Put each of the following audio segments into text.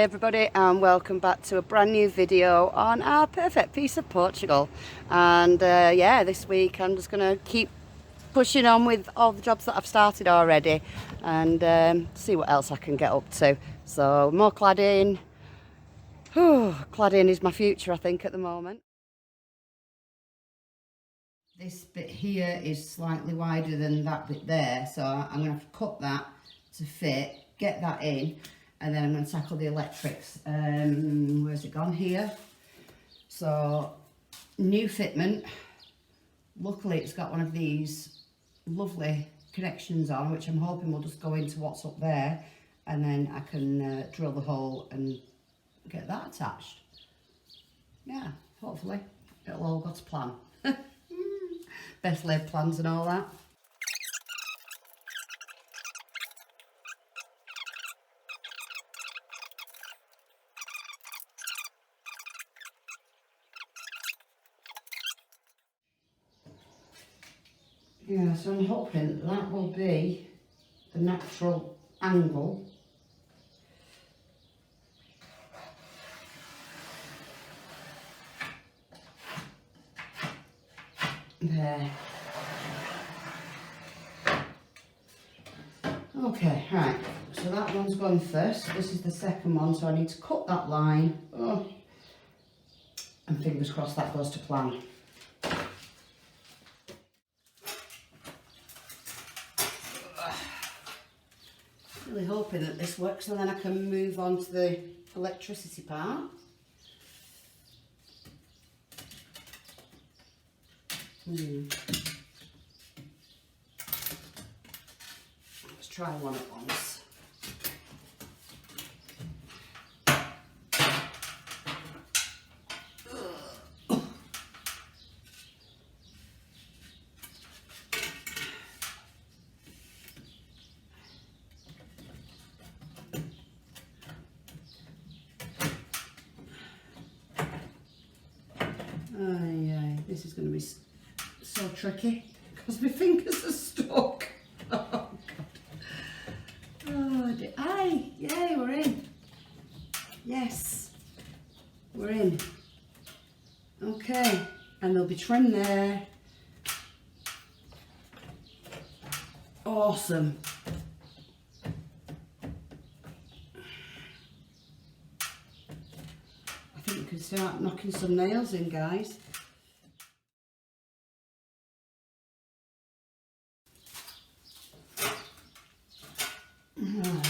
everybody, and welcome back to a brand new video on our perfect piece of Portugal. And yeah, this week I'm just going to keep pushing on with all the jobs that I've started already and see what else I can get up to. So more cladding. Cladding is my future, I think, at the moment. This bit here is slightly wider than that bit there, so I'm going to have to cut that to fit, get that in, and then I'm going to tackle the electrics. Where's it gone? Here. So, new fitment. Luckily it's got one of these lovely connections on, which I'm hoping will just go into what's up there, and then I can drill the hole and get that attached. Yeah, hopefully it'll all go to plan. Best laid plans and all that. Yeah, so I'm hoping that will be the natural angle. There. Okay, right, so that one's going first. This is the second one, so I need to cut that line. Oh, and fingers crossed that goes to plan. Really hoping that this works, and then I can move on to the electricity part. Let's try one at once. Yeah, this is going to be so tricky because my fingers are stuck. Oh God. Oh, aye, yay, we're in. Yes, we're in. Okay, and there'll be trim there. Awesome. I think we can start knocking some nails in, guys. Right.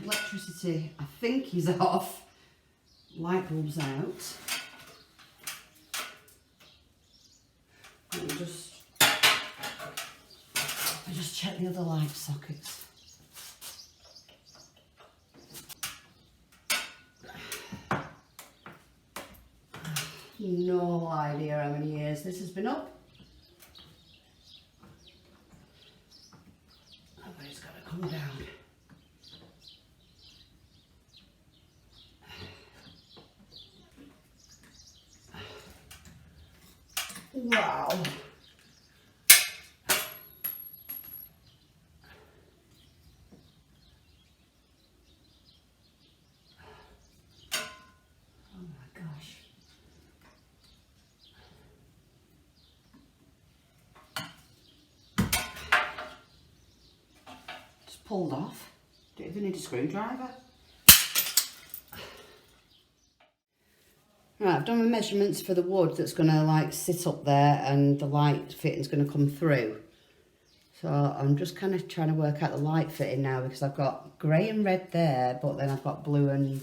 Electricity, I think, is off. Light bulb's out. Let me just check the other light sockets. No idea how many years this has been up. Oh, but it's got to come down. Wow. Oh my gosh. Just pulled off. Don't even need a screwdriver. Right, I've done my measurements for the wood that's going to like sit up there, and the light fitting's going to come through. So I'm just kind of trying to work out the light fitting now, because I've got grey and red there, but then I've got blue and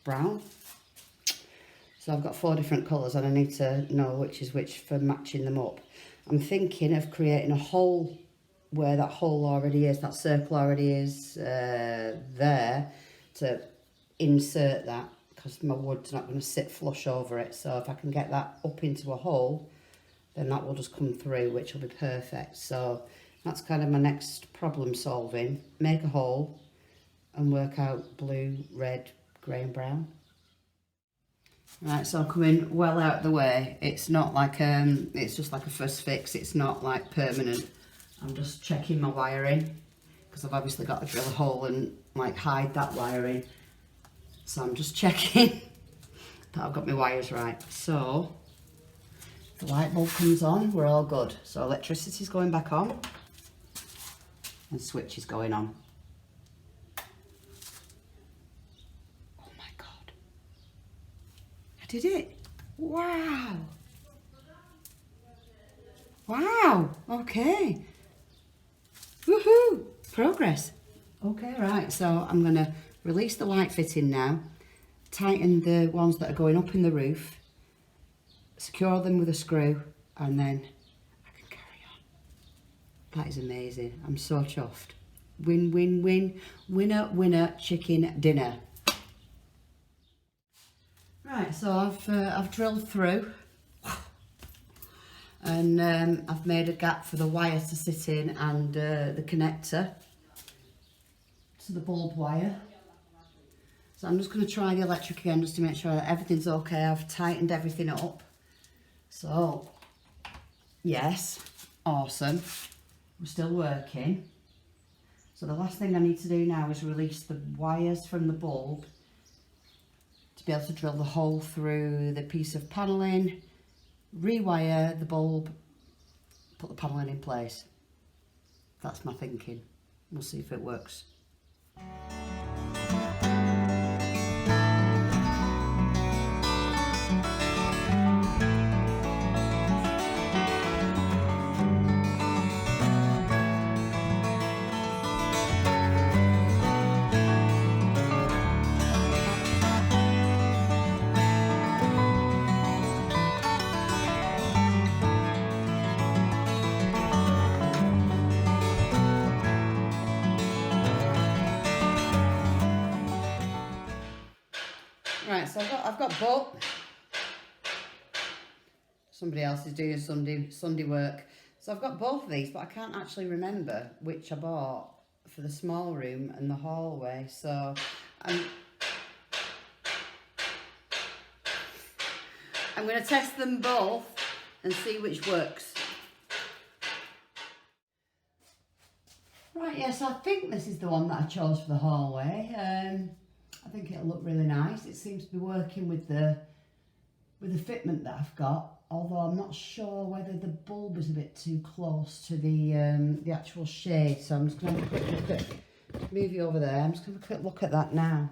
brown. So I've got 4 different colours, and I need to know which is which for matching them up. I'm thinking of creating a hole where that hole already is, that circle already is there, to insert that, because my wood's not going to sit flush over it. So if I can get that up into a hole, then that will just come through, which will be perfect. So that's kind of my next problem solving. Make a hole and work out blue, red, grey and brown. Right, so I'm coming well out of the way. It's not like, it's just like a first fix. It's not like permanent. I'm just checking my wiring because I've obviously got to drill a hole and like hide that wiring. So I'm just checking that I've got my wires right. So if the light bulb comes on, we're all good. So electricity's going back on and switch is going on. Oh my God. I did it. Wow. Wow. Okay. Woohoo. Progress. Okay, right. So I'm going to release the light fitting now. Tighten the ones that are going up in the roof. Secure them with a screw. And then I can carry on. That is amazing. I'm so chuffed. Win, win, win. Winner, winner, chicken dinner. Right, so I've drilled through. And I've made a gap for the wire to sit in and the connector to the bulb wire. So I'm just going to try the electric again just to make sure that everything's okay. I've tightened everything up. So, yes, awesome. We're still working. So the last thing I need to do now is release the wires from the bulb to be able to drill the hole through the piece of panelling, rewire the bulb, put the panelling in place. That's my thinking. We'll see if it works. Right, so I've got both. Somebody else is doing Sunday work. So I've got both of these, but I can't actually remember which I bought for the small room and the hallway. So I'm going to test them both and see which works. Right, yes, I think this is the one that I chose for the hallway. I think it'll look really nice. It seems to be working with the fitment that I've got, although I'm not sure whether the bulb is a bit too close to the actual shade. So I'm just going to have a quick look at, move you over there. I'm just going to have a quick look at that now.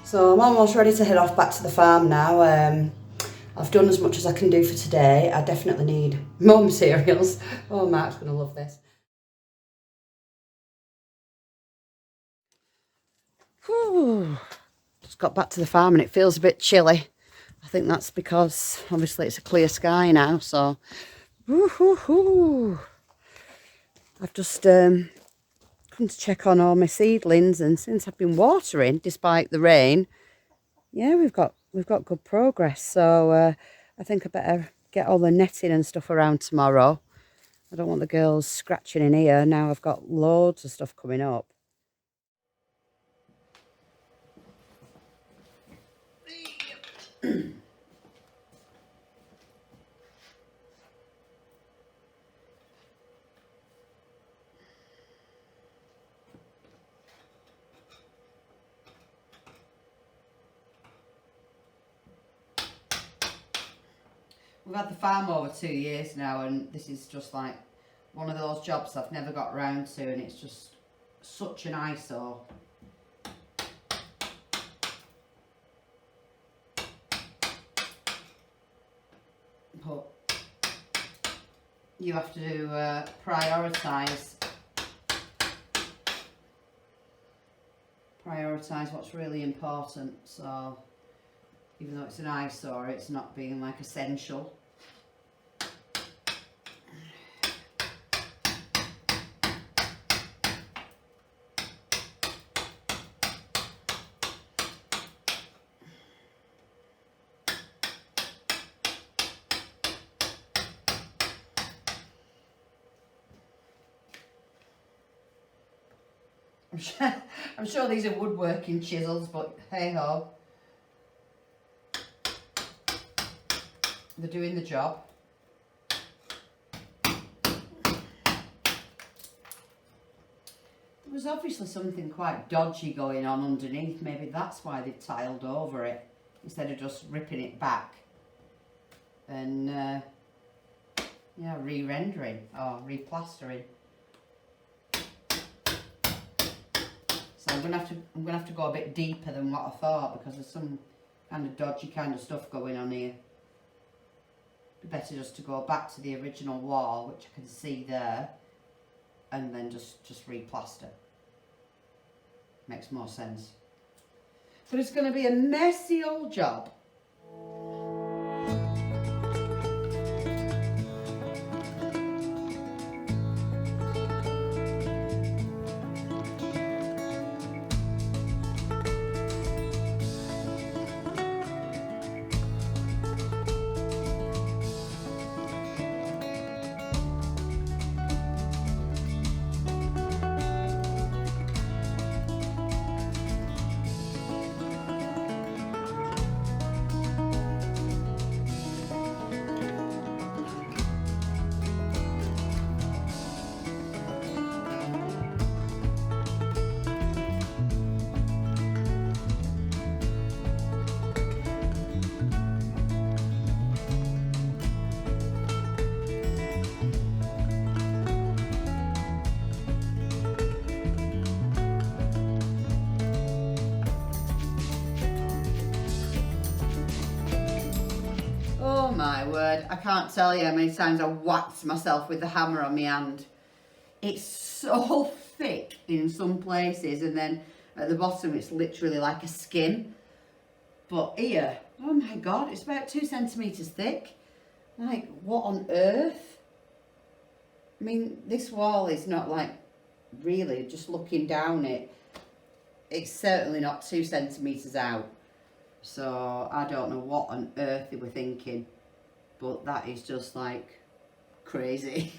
So I'm almost ready to head off back to the farm now. I've done as much as I can do for today. I definitely need more materials. Oh, Mark's going to love this. Whew. Just got back to the farm and it feels a bit chilly. I think that's because obviously it's a clear sky now, so woo-hoo-hoo. I've just come to check on all my seedlings, and since I've been watering despite the rain, yeah, we've got good progress. So I think I better get all the netting and stuff around tomorrow. I don't want the girls scratching in here. Now I've got loads of stuff coming up. We've had the farm over 2 years now, and this is just like one of those jobs I've never got round to, and it's just such an eyesore. But you have to prioritise what's really important. So even though it's an eyesore, it's not being like essential. I'm sure these are woodworking chisels, but hey ho. They're doing the job. There was obviously something quite dodgy going on underneath. Maybe that's why they tiled over it instead of just ripping it back and yeah, re-rendering or replastering. So I'm gonna have to go a bit deeper than what I thought, because there's some kind of dodgy kind of stuff going on here. Be better just to go back to the original wall, which I can see there, and then just replaster. Makes more sense. But it's going to be a messy old job. Oh my word, I can't tell you how many times I whacked myself with the hammer on my hand. It's so thick in some places, and then at the bottom it's literally like a skin. But here, oh my god, it's about 2 centimetres thick. Like, what on earth? I mean, this wall is not like, really, just looking down it, it's certainly not 2 centimetres out. So I don't know what on earth they were thinking, but that is just like crazy.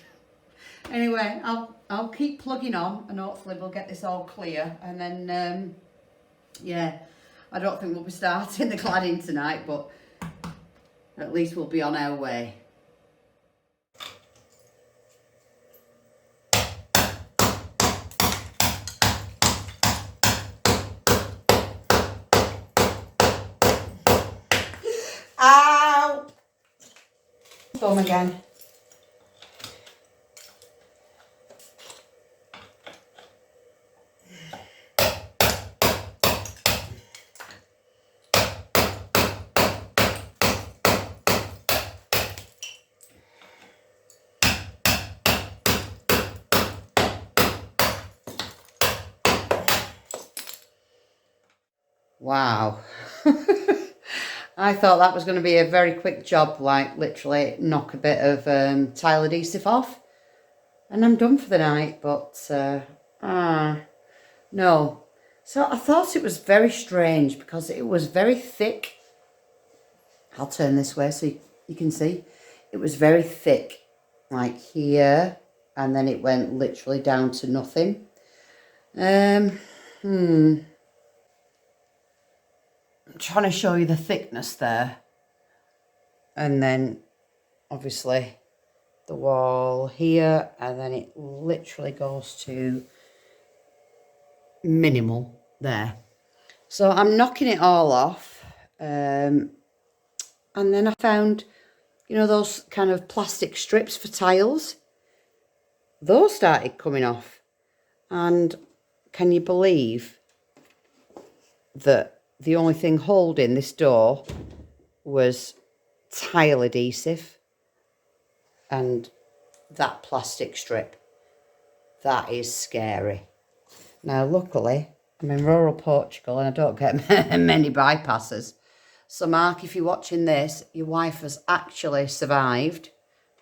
Anyway, I'll keep plugging on, and hopefully we'll get this all clear, and then yeah, I don't think we'll be starting the cladding tonight, but at least we'll be on our way. Ow! Home again. Wow. I thought that was going to be a very quick job, like literally knock a bit of tile adhesive off and I'm done for the night. But no, So I thought it was very strange because it was very thick. I'll turn this way so you can see. It was very thick, like here, and then it went literally down to nothing. I'm trying to show you the thickness there. And then obviously the wall here, and then it literally goes to minimal there. So I'm knocking it all off. And then I found, you know, those kind of plastic strips for tiles. Those started coming off. And can you believe that the only thing holding this door was tile adhesive and that plastic strip? That is scary. Now, luckily, I'm in rural Portugal and I don't get many bypasses. So, Mark, if you're watching this, your wife has actually survived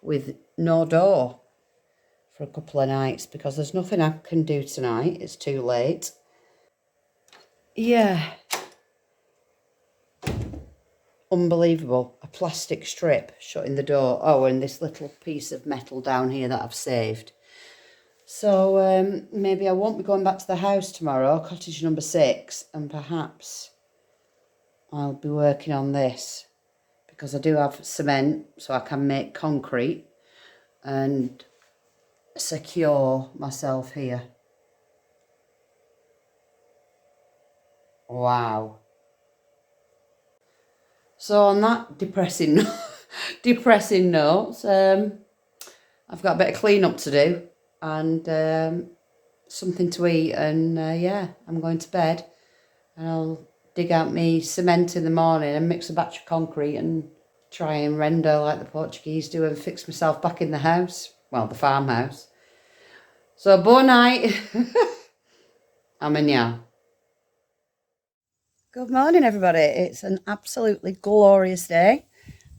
with no door for a couple of nights because there's nothing I can do tonight. It's too late. Yeah. Unbelievable. A plastic strip shutting the door. Oh, and this little piece of metal down here that I've saved. So maybe I won't be going back to the house tomorrow, cottage number 6, and perhaps I'll be working on this because I do have cement, so I can make concrete and secure myself here. Wow. So on that depressing note, I've got a bit of clean up to do and something to eat, and yeah, I'm going to bed, and I'll dig out me cement in the morning and mix a batch of concrete and try and render like the Portuguese do and fix myself back in the house, well, the farmhouse. So bon night. Amanhã. Good morning, everybody. It's an absolutely glorious day.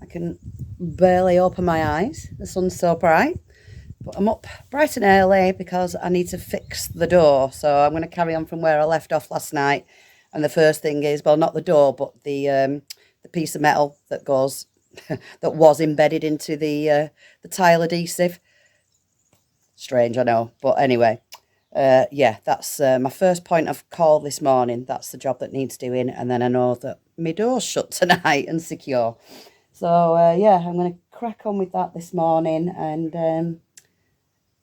I can barely open my eyes. The sun's so bright. But I'm up bright and early because I need to fix the door. So I'm going to carry on from where I left off last night. And the first thing is, well, not the door, but the piece of metal that goes, that was embedded into the tile adhesive. Strange, I know. But anyway, yeah, that's my first point of call this morning. That's the job that needs doing. And then I know that my door's shut tonight and secure. So, yeah, I'm going to crack on with that this morning and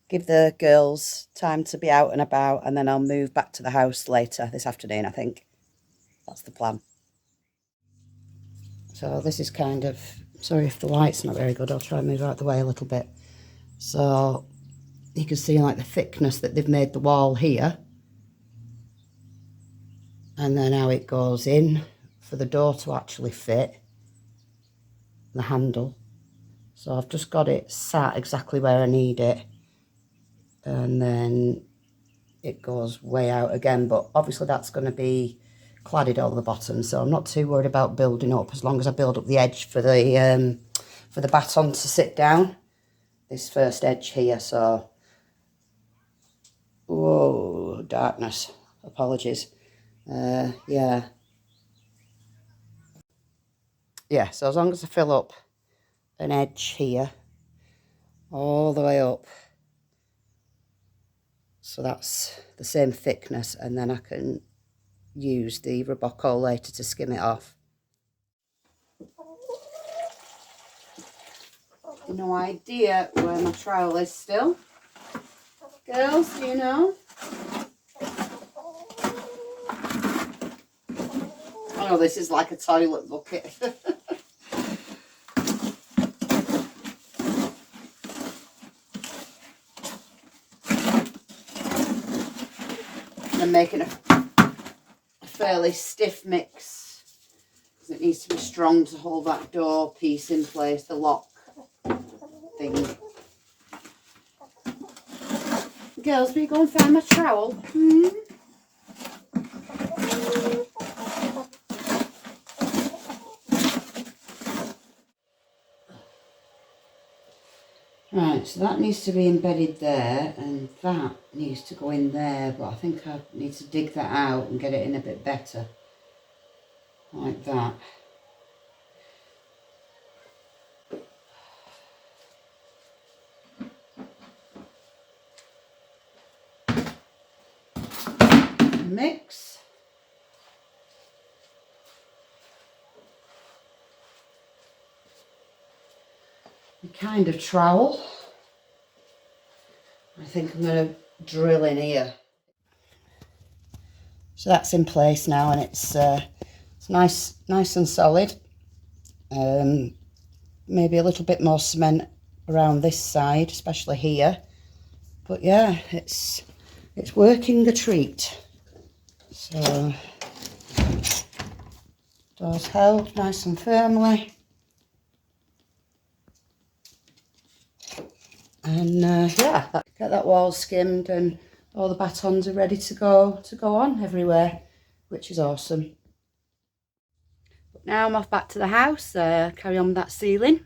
give the girls time to be out and about, and then I'll move back to the house later this afternoon, I think. That's the plan. So this is kind of, sorry if the light's not very good, I'll try and move out the way a little bit. So you can see like the thickness that they've made the wall here. And then how it goes in for the door to actually fit, the handle. So I've just got it sat exactly where I need it. And then it goes way out again, but obviously that's going to be cladded over the bottom, so I'm not too worried about building up as long as I build up the edge for the baton to sit down, this first edge here. So, whoa, darkness, apologies. Yeah, so as long as I fill up an edge here all the way up, so that's the same thickness, and then I can use the Rubocco later to skim it off. No idea where my trowel is still. Girls, do you know? I know this is like a toilet bucket. I'm making a fairly stiff mix because it needs to be strong to hold that door piece in place, the lock thing. Girls, will you go and find my trowel? Right, so that needs to be embedded there, and that needs to go in there, but I think I need to dig that out and get it in a bit better, like that. Mix. A kind of trowel. I think I'm going to drill in here. So that's in place now, and it's nice and solid. Maybe a little bit more cement around this side, especially here. But yeah, it's working a treat. So doors held nice and firmly. And yeah, get that wall skimmed and all the batons are ready to go on everywhere, which is awesome. But now I'm off back to the house, carry on with that ceiling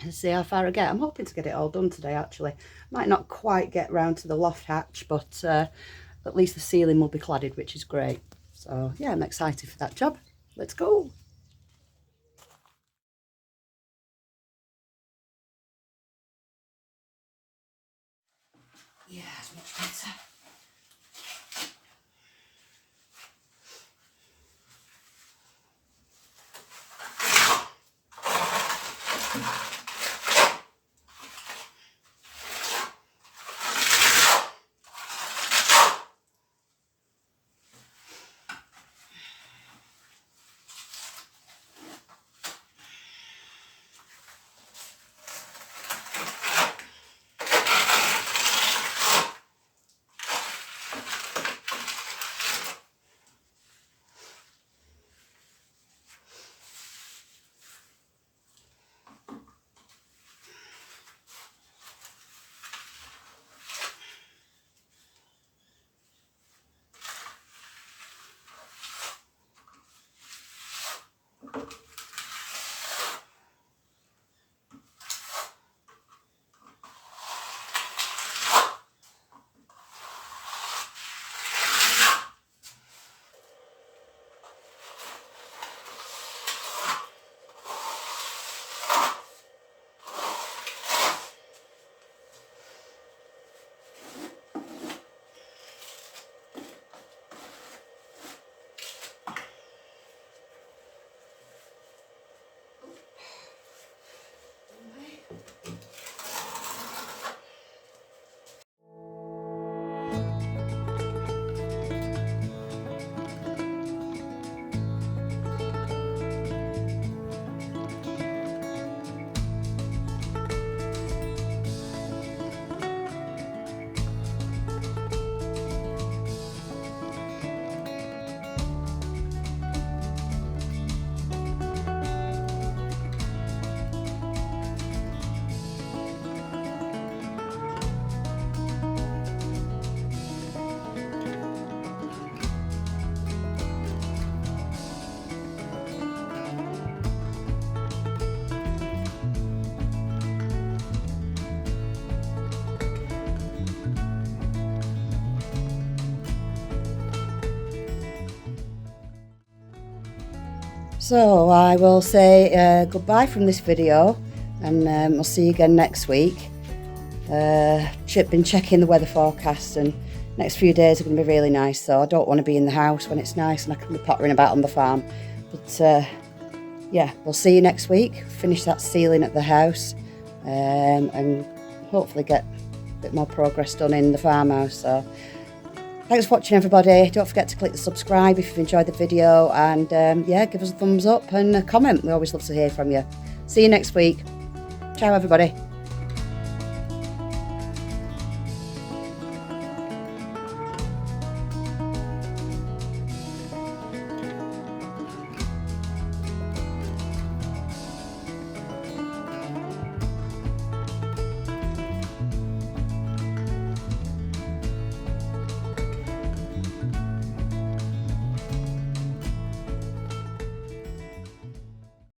and see how far I get. I'm hoping to get it all done today actually. Might not quite get round to the loft hatch, but at least the ceiling will be cladded, which is great. So yeah, I'm excited for that job. Let's go. Yeah, it's much better. So I will say goodbye from this video, and I'll see you again next week. Been checking the weather forecast, and next few days are going to be really nice, so I don't want to be in the house when it's nice and I can be pottering about on the farm. But yeah, we'll see you next week. Finish that ceiling at the house, and hopefully get a bit more progress done in the farmhouse. So thanks for watching, everybody. Don't forget to click the subscribe if you've enjoyed the video, and yeah, give us a thumbs up and a comment. We always love to hear from you. See you next week. Ciao, everybody.